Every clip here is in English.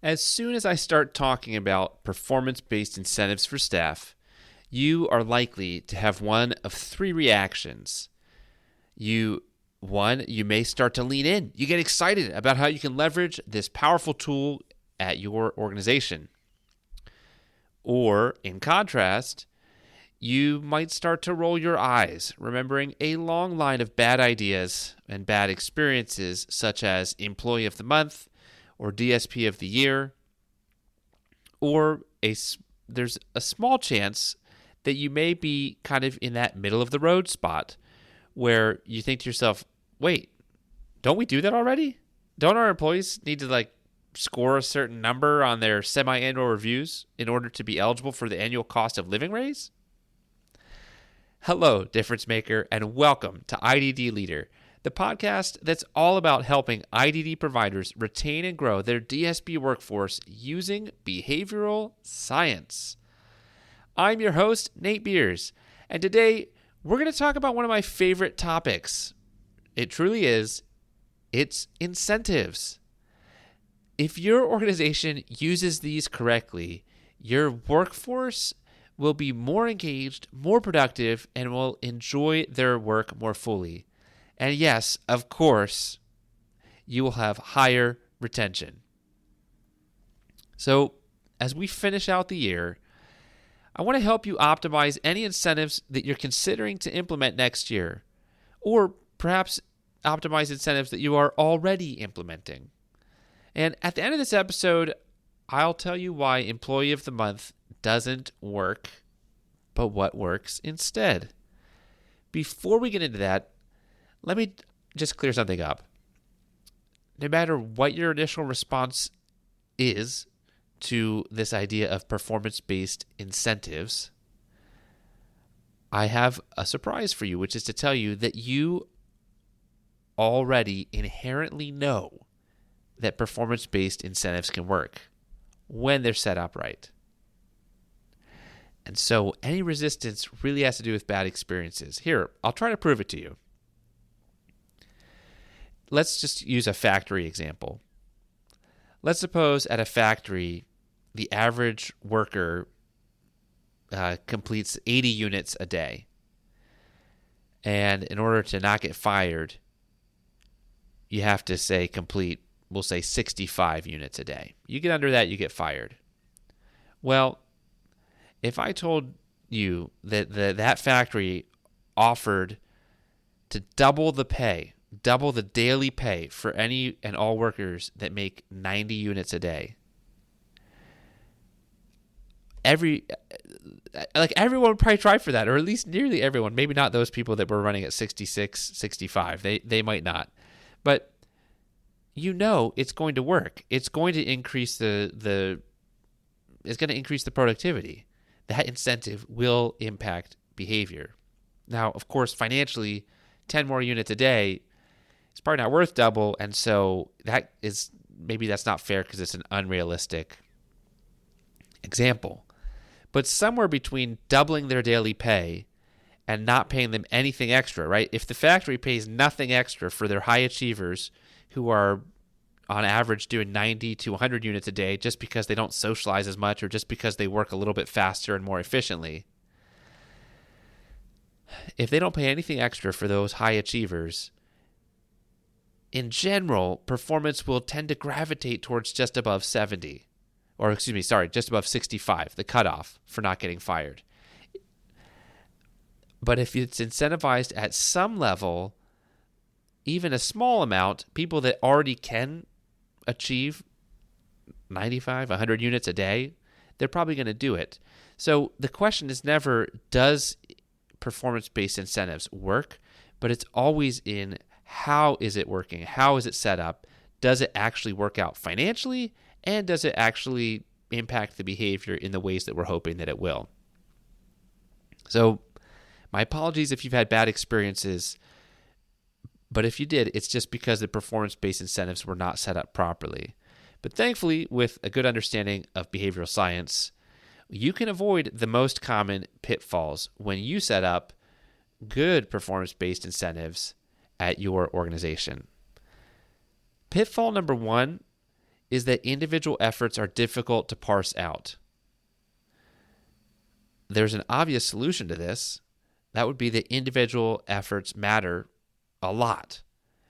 As soon as I start talking about performance-based incentives for staff, you are likely to have one of three reactions. One, you may start to lean in. You get excited about how you can leverage this powerful tool at your organization. Or, in contrast, you might start to roll your eyes, remembering a long line of bad ideas and bad experiences, such as Employee of the Month or DSP of the Year. Or there's a small chance that you may be kind of in that middle of the road spot where you think to yourself, wait, don't we do that already? Don't our employees need to score a certain number on their semi-annual reviews in order to be eligible for the annual cost of living raise? Hello, difference maker, and welcome to IDD Leader, the podcast that's all about helping IDD providers retain and grow their DSP workforce using behavioral science. I'm your host, Nate Beers, and today we're going to talk about one of my favorite topics. It truly is. It's incentives. If your organization uses these correctly, your workforce will be more engaged, more productive, and will enjoy their work more fully. And yes, of course, you will have higher retention. So, as we finish out the year, I want to help you optimize any incentives that you're considering to implement next year, or perhaps optimize incentives that you are already implementing. And at the end of this episode, I'll tell you why Employee of the Month doesn't work, but what works instead. Before we get into that, let me just clear something up. No matter what your initial response is to this idea of performance-based incentives, I have a surprise for you, which is to tell you that you already inherently know that performance-based incentives can work when they're set up right. And so any resistance really has to do with bad experiences. Here, I'll try to prove it to you. Let's just use a factory example. Let's suppose at a factory, the average worker completes 80 units a day. And in order to not get fired, you have to complete, we'll say 65 units a day. You get under that, you get fired. Well, if I told you that that factory offered to double the daily pay for any and all workers that make 90 units a day, everyone would probably try for that, or at least nearly everyone. Maybe not those people that were running at 66, 65. They might not. But it's going to work. It's going to increase the productivity. That incentive will impact behavior. Now, of course, financially, 10 more units a day is probably not worth double, and so maybe that's not fair because it's an unrealistic example. But somewhere between doubling their daily pay and not paying them anything extra, right? If the factory pays nothing extra for their high achievers who are on average doing 90 to 100 units a day just because they don't socialize as much or just because they work a little bit faster and more efficiently, if they don't pay anything extra for those high achievers, in general, performance will tend to gravitate towards just above 70. Just above 65, the cutoff for not getting fired. But if it's incentivized at some level, even a small amount, people that already can achieve 95, 100 units a day, they're probably going to do it. So the question is never, does performance-based incentives work? But it's always in, how is it working? How is it set up? Does it actually work out financially? And does it actually impact the behavior in the ways that we're hoping that it will? So my apologies if you've had bad experiences, but if you did, it's just because the performance-based incentives were not set up properly. But thankfully, with a good understanding of behavioral science, you can avoid the most common pitfalls when you set up good performance-based incentives at your organization. Pitfall number one is that individual efforts are difficult to parse out. There's an obvious solution to this. That would be that individual efforts matter a lot.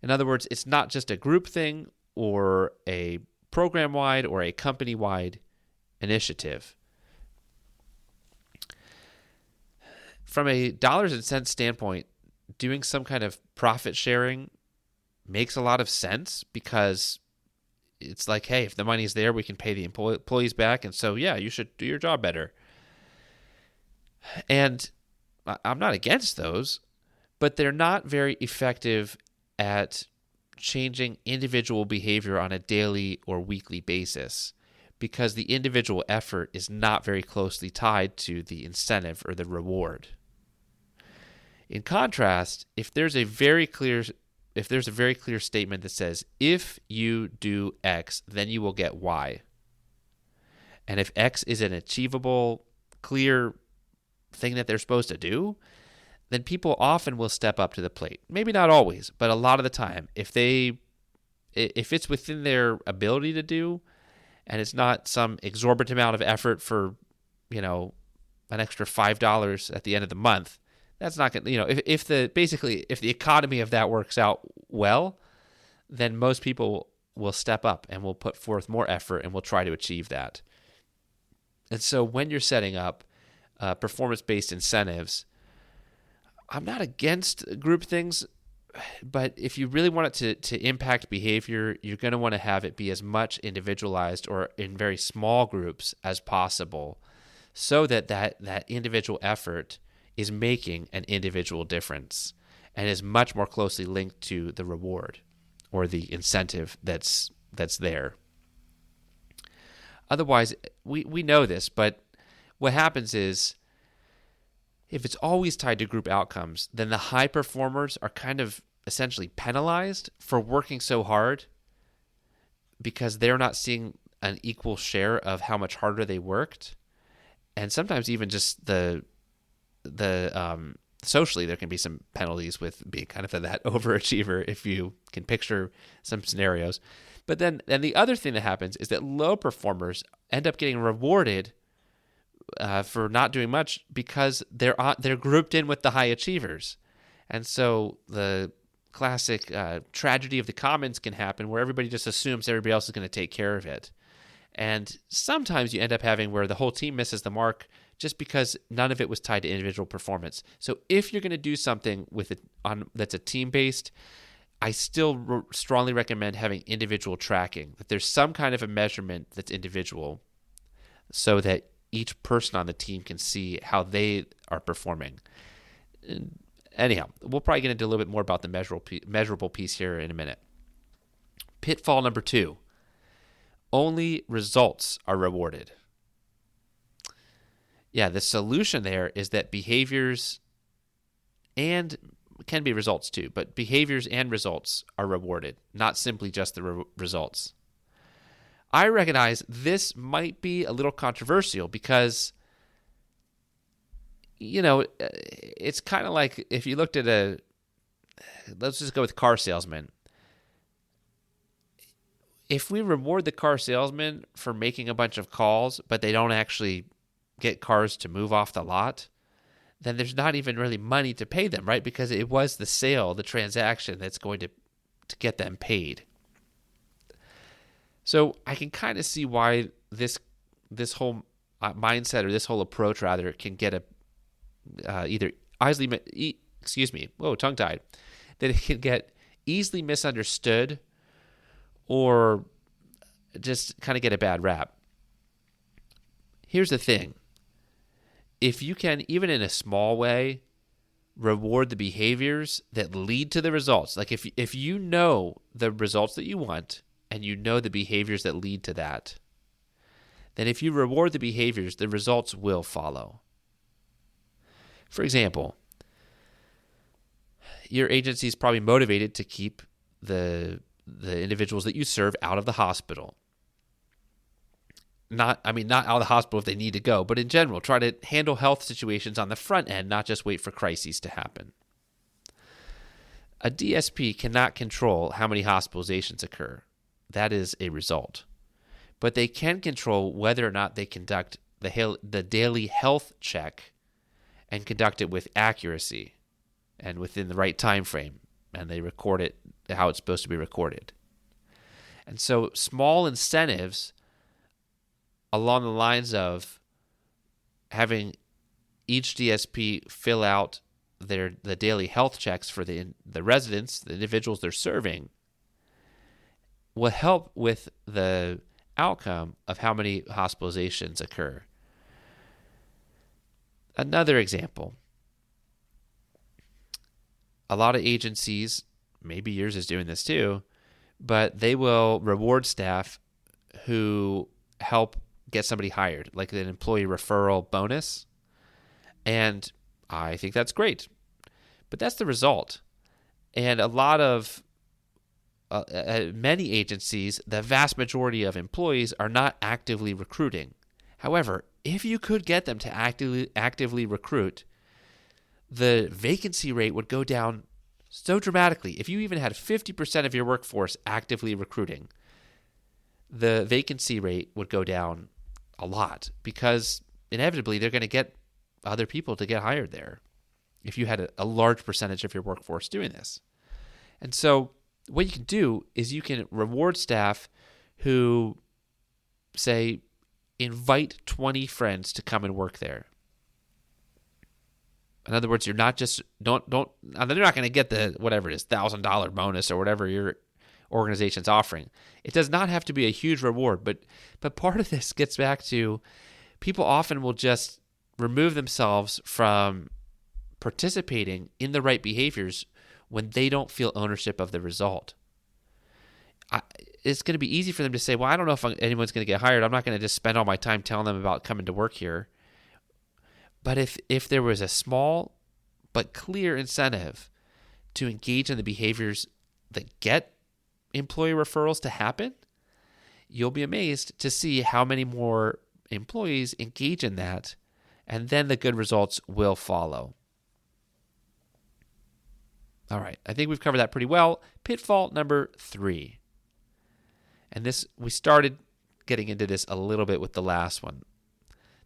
In other words, it's not just a group thing or a program-wide or a company-wide initiative. From a dollars and cents standpoint, doing some kind of profit sharing makes a lot of sense because it's like, hey, if the money's there, we can pay the employees back. And so, yeah, you should do your job better. And I'm not against those, but they're not very effective at changing individual behavior on a daily or weekly basis because the individual effort is not very closely tied to the incentive or the reward. In contrast, if there's a very clear statement that says, if you do X, then you will get Y. And if X is an achievable, clear thing that they're supposed to do, then people often will step up to the plate. Maybe not always, but a lot of the time. If it's within their ability to do, and it's not some exorbitant amount of effort for, an extra $5 at the end of the month, that's not going to, if the economy of that works out well, then most people will step up and will put forth more effort and will try to achieve that. And so when you're setting up performance-based incentives, I'm not against group things, but if you really want it to impact behavior, you're going to want to have it be as much individualized or in very small groups as possible so that individual effort is making an individual difference and is much more closely linked to the reward or the incentive that's there. Otherwise, we know this, but what happens is if it's always tied to group outcomes, then the high performers are kind of essentially penalized for working so hard because they're not seeing an equal share of how much harder they worked. And sometimes even just the socially, there can be some penalties with being kind of that overachiever if you can picture some scenarios. But then the other thing that happens is that low performers end up getting rewarded for not doing much because they're grouped in with the high achievers. And so the classic tragedy of the commons can happen where everybody just assumes everybody else is going to take care of it. And sometimes you end up having where the whole team misses the mark just because none of it was tied to individual performance. So if you're going to do something that's a team-based, I still strongly recommend having individual tracking, that there's some kind of a measurement that's individual so that each person on the team can see how they are performing. Anyhow, we'll probably get into a little bit more about the measurable piece here in a minute. Pitfall number 2, only results are rewarded. Yeah, the solution there is that behaviors and can be results too, but behaviors and results are rewarded, not simply just the results. I recognize this might be a little controversial because, it's kind of like if you looked at let's just go with car salesman. If we reward the car salesman for making a bunch of calls, but they don't actually get cars to move off the lot, then there's not even really money to pay them, right? Because it was the sale, the transaction that's going to get them paid. So I can kind of see why this whole mindset or this whole approach rather can get tongue-tied, that it can get easily misunderstood or just kind of get a bad rap. Here's the thing. If you can, even in a small way, reward the behaviors that lead to the results, like if you know the results that you want and you know the behaviors that lead to that, then if you reward the behaviors, the results will follow. For example, your agency is probably motivated to keep the individuals that you serve out of the hospital. Not out of the hospital if they need to go, but in general, try to handle health situations on the front end, not just wait for crises to happen. A DSP cannot control how many hospitalizations occur. That is a result. but they can control whether or not they conduct the daily health check and conduct it with accuracy and within the right time frame, and they record it how it's supposed to be recorded. And so small incentives along the lines of having each DSP fill out the daily health checks for the residents, the individuals they're serving, will help with the outcome of how many hospitalizations occur. Another example, a lot of agencies, maybe yours is doing this too, but they will reward staff who help get somebody hired, like an employee referral bonus. And I think that's great. But that's the result. And a lot of many agencies, the vast majority of employees are not actively recruiting. However, if you could get them to actively recruit, the vacancy rate would go down so dramatically. If you even had 50% of your workforce actively recruiting, the vacancy rate would go down a lot, because inevitably they're going to get other people to get hired there if you had a large percentage of your workforce doing this. And so what you can do is you can reward staff who, say, invite 20 friends to come and work there. In other words, you're not just they're not going to get the whatever it is, $1,000 bonus or whatever your organization's offering. It does not have to be a huge reward, but part of this gets back to people often will just remove themselves from participating in the right behaviors when they don't feel ownership of the result. It's going to be easy for them to say, well, I don't know if anyone's going to get hired. I'm not going to just spend all my time telling them about coming to work here. But if there was a small but clear incentive to engage in the behaviors that get employee referrals to happen, you'll be amazed to see how many more employees engage in that, and then the good results will follow. All right, I think we've covered that pretty well. Pitfall number 3. And this, we started getting into this a little bit with the last one.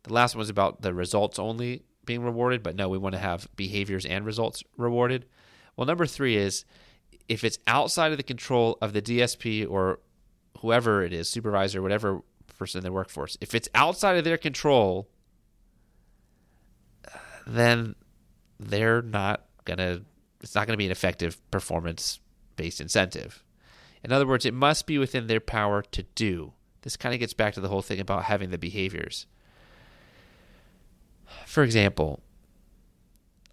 The last one was about the results only being rewarded, but no, we want to have behaviors and results rewarded. Well, number 3 is if it's outside of the control of the DSP or whoever it is, supervisor, whatever person in their workforce, if it's outside of their control, then it's not going to be an effective performance-based incentive. In other words, it must be within their power to do. This kind of gets back to the whole thing about having the behaviors. For example,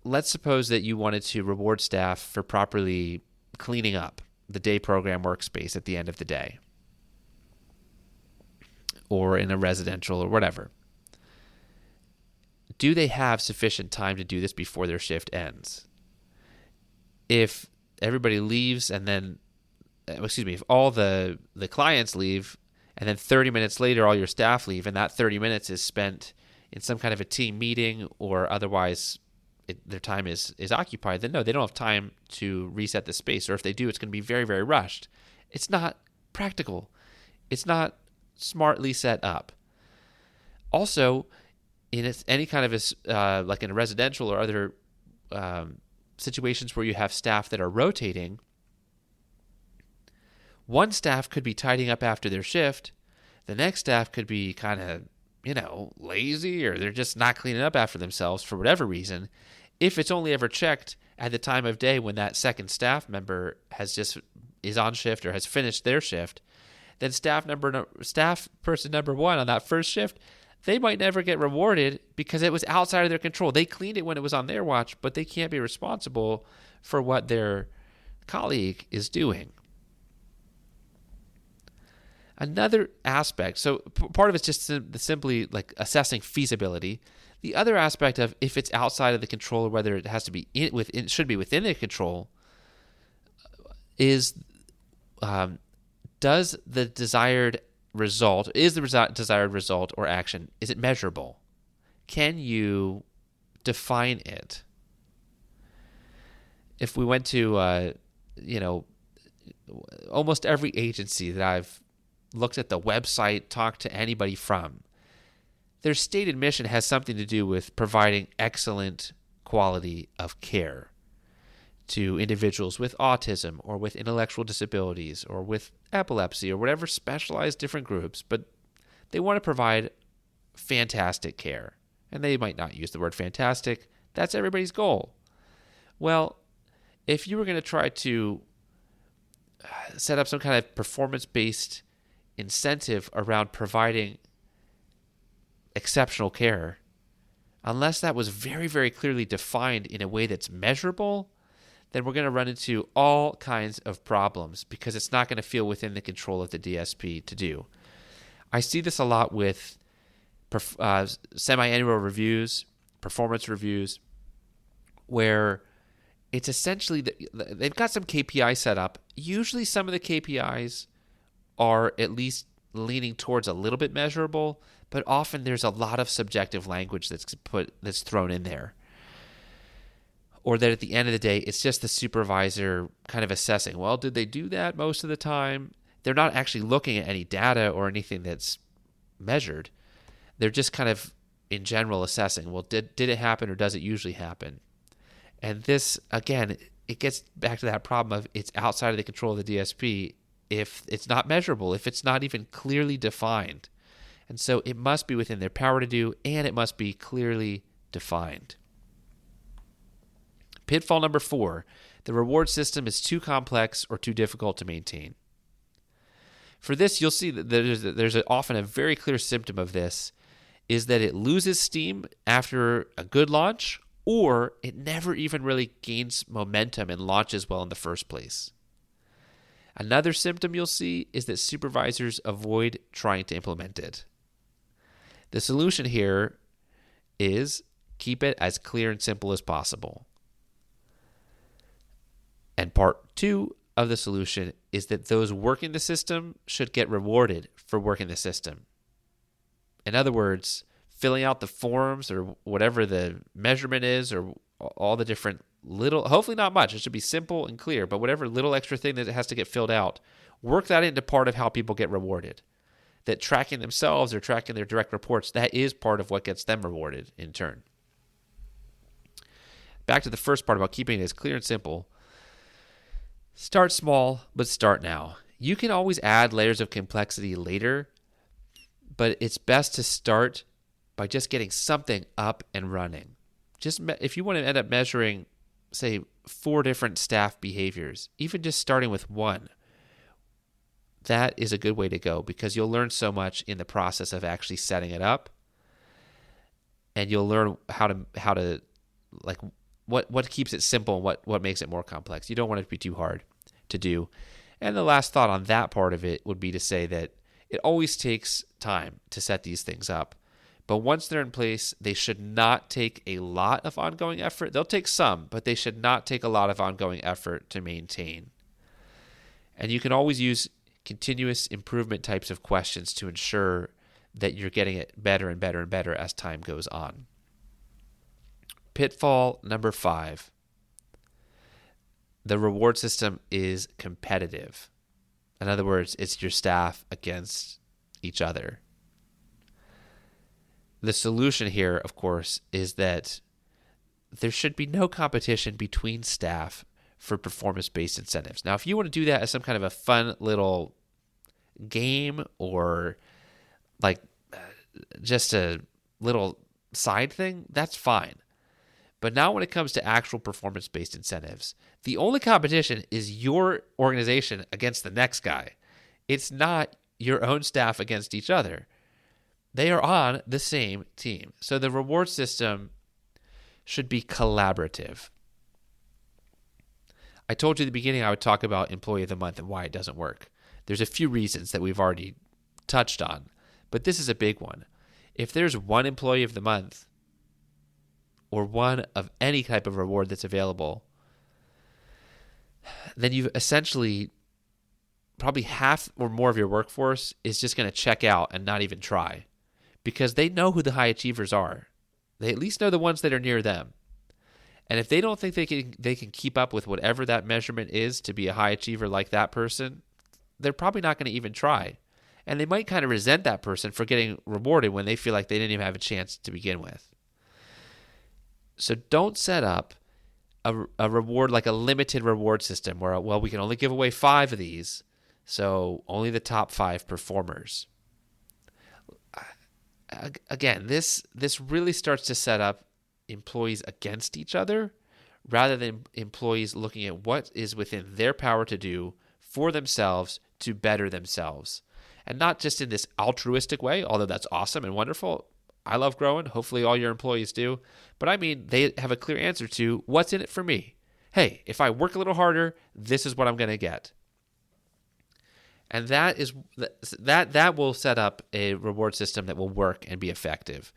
let's suppose that you wanted to reward staff for properly cleaning up the day program workspace at the end of the day, or in a residential or whatever. Do they have sufficient time to do this before their shift ends? If everybody leaves and then, if all the clients leave and then 30 minutes later all your staff leave, and that 30 minutes is spent in some kind of a team meeting or otherwise their time is occupied, then no, they don't have time to reset the space. Or if they do, it's going to be very, very rushed. It's not practical. It's not smartly set up. Also, in any kind of like in a residential or other situations where you have staff that are rotating, one staff could be tidying up after their shift. The next staff could be kind of, lazy, or they're just not cleaning up after themselves for whatever reason. If it's only ever checked at the time of day when that second staff member is on shift or has finished their shift, then staff person number 1 on that first shift, they might never get rewarded because it was outside of their control. They cleaned it when it was on their watch, but they can't be responsible for what their colleague is doing. Another aspect, so part of it's just simply like assessing feasibility. The other aspect of if it's outside of the control or whether it has to be should be within their control is does the desired result or action, is it measurable? Can you define it? If we went to almost every agency that I've looked at the website, talked to anybody from. Their stated mission has something to do with providing excellent quality of care to individuals with autism or with intellectual disabilities or with epilepsy or whatever specialized different groups, but they want to provide fantastic care. And they might not use the word fantastic. That's everybody's goal. Well, if you were going to try to set up some kind of performance-based incentive around providing exceptional care, unless that was very, very clearly defined in a way that's measurable, then we're going to run into all kinds of problems because it's not going to feel within the control of the DSP to do. I see this a lot with semi-annual reviews, performance reviews, where it's essentially they've got some KPI set up. Usually some of the KPIs are at least leaning towards a little bit measurable, but often there's a lot of subjective language that's thrown in there. Or that at the end of the day, it's just the supervisor kind of assessing, well, did they do that most of the time? They're not actually looking at any data or anything that's measured. They're just kind of, in general, assessing, well, did it happen or does it usually happen? And this, again, it gets back to that problem of it's outside of the control of the DSP if it's not measurable, if it's not even clearly defined. And so it must be within their power to do, and it must be clearly defined. Pitfall number 4, the reward system is too complex or too difficult to maintain. For this, you'll see that there's often a very clear symptom of this, is that it loses steam after a good launch, or it never even really gains momentum and launches well in the first place. Another symptom you'll see is that supervisors avoid trying to implement it. The solution here is keep it as clear and simple as possible. And part 2 of the solution is that those working the system should get rewarded for working the system. In other words, filling out the forms or whatever the measurement is or all the different little, hopefully not much, it should be simple and clear, but whatever little extra thing that has to get filled out, work that into part of how people get rewarded. That tracking themselves or tracking their direct reports, that is part of what gets them rewarded in turn. Back to the first part about keeping it as clear and simple. Start small, but start now. You can always add layers of complexity later, but it's best to start by just getting something up and running. Just if you want to end up measuring, say, 4 different staff behaviors, even just starting with 1, that is a good way to go because you'll learn so much in the process of actually setting it up, and you'll learn how to like what keeps it simple and what makes it more complex. You don't want it to be too hard to do. And the last thought on that part of it would be to say that it always takes time to set these things up. But once they're in place, they should not take a lot of ongoing effort. They'll take some, but they should not take a lot of ongoing effort to maintain. And you can always use continuous improvement types of questions to ensure that you're getting it better and better and better as time goes on. Pitfall number 5. The reward system is competitive. In other words, it's your staff against each other. The solution here, of course, is that there should be no competition between staff for performance-based incentives. Now, if you want to do that as some kind of a fun little game or like just a little side thing, that's fine. But now when it comes to actual performance-based incentives, the only competition is your organization against the next guy. It's not your own staff against each other. They are on the same team. So the reward system should be collaborative. I told you at the beginning I would talk about Employee of the Month and why it doesn't work. There's a few reasons that we've already touched on, but this is a big one. If there's one Employee of the Month or one of any type of reward that's available, then you've essentially probably half or more of your workforce is just going to check out and not even try because they know who the high achievers are. They at least know the ones that are near them. And if they don't think they can keep up with whatever that measurement is to be a high achiever like that person, they're probably not going to even try. And they might kind of resent that person for getting rewarded when they feel like they didn't even have a chance to begin with. So don't set up a reward, like a limited reward system where, well, we can only give away 5 of these, so only the top 5 performers. Again, this really starts to set up employees against each other rather than employees looking at what is within their power to do for themselves to better themselves. And not just in this altruistic way, although that's awesome and wonderful. I love growing. Hopefully all your employees do. But I mean, they have a clear answer to what's in it for me. Hey, if I work a little harder, this is what I'm going to get. And that will set up a reward system that will work and be effective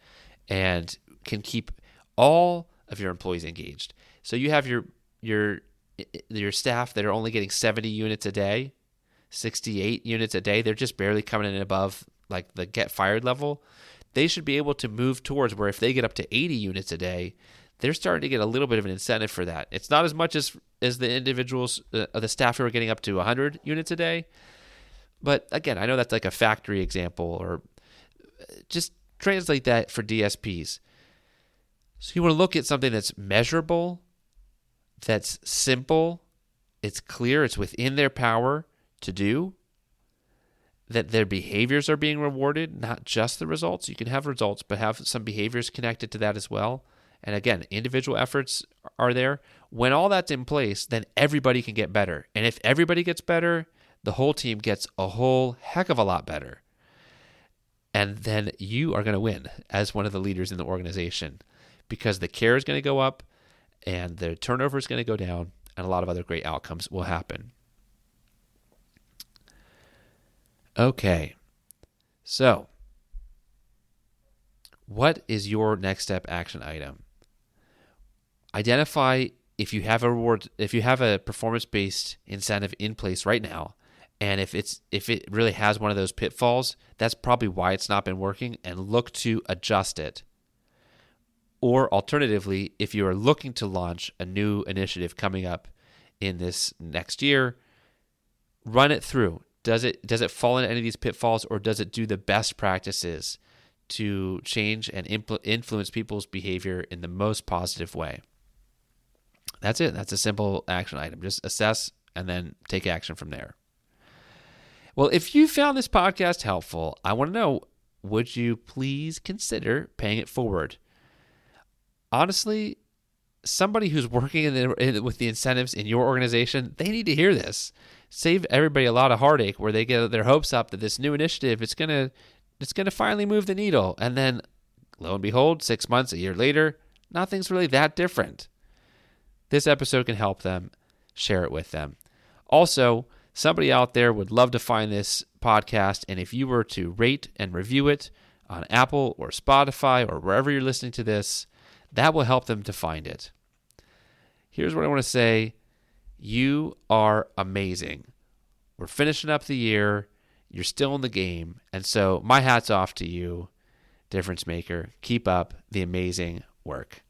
and can keep all of your employees engaged. So you have your staff that are only getting 70 units a day, 68 units a day. They're just barely coming in above like the get fired level. They should be able to move towards where if they get up to 80 units a day, they're starting to get a little bit of an incentive for that. It's not as much as the individuals, the staff who are getting up to 100 units a day. But again, I know that's like a factory example, or just translate that for DSPs. So you want to look at something that's measurable, that's simple, it's clear, it's within their power to do, that their behaviors are being rewarded, not just the results. You can have results, but have some behaviors connected to that as well. And again, individual efforts are there. When all that's in place, then everybody can get better. And if everybody gets better, the whole team gets a whole heck of a lot better. And then you are going to win as one of the leaders in the organization because the care is going to go up and the turnover is going to go down and a lot of other great outcomes will happen. Okay, so what is your next step action item? Identify if you have a performance-based incentive in place right now, and if it really has one of those pitfalls, that's probably why it's not been working, and look to adjust it. Or alternatively, if you are looking to launch a new initiative coming up in this next year, run it through. Does it fall into any of these pitfalls, or does it do the best practices to change and influence people's behavior in the most positive way? That's it. That's a simple action item. Just assess and then take action from there. Well, if you found this podcast helpful, I want to know, would you please consider paying it forward? Honestly, somebody who's working with the incentives in your organization, they need to hear this. Save everybody a lot of heartache where they get their hopes up that this new initiative it's gonna finally move the needle, and then lo and behold, 6 months, a year later, nothing's really that different. This episode can help them. Share it with them. Also, somebody out there would love to find this podcast, and if you were to rate and review it on Apple or Spotify or wherever you're listening to this, that will help them to find it. Here's what I want to say. You are amazing. We're finishing up the year. You're still in the game. And so my hat's off to you, difference maker. Keep up the amazing work.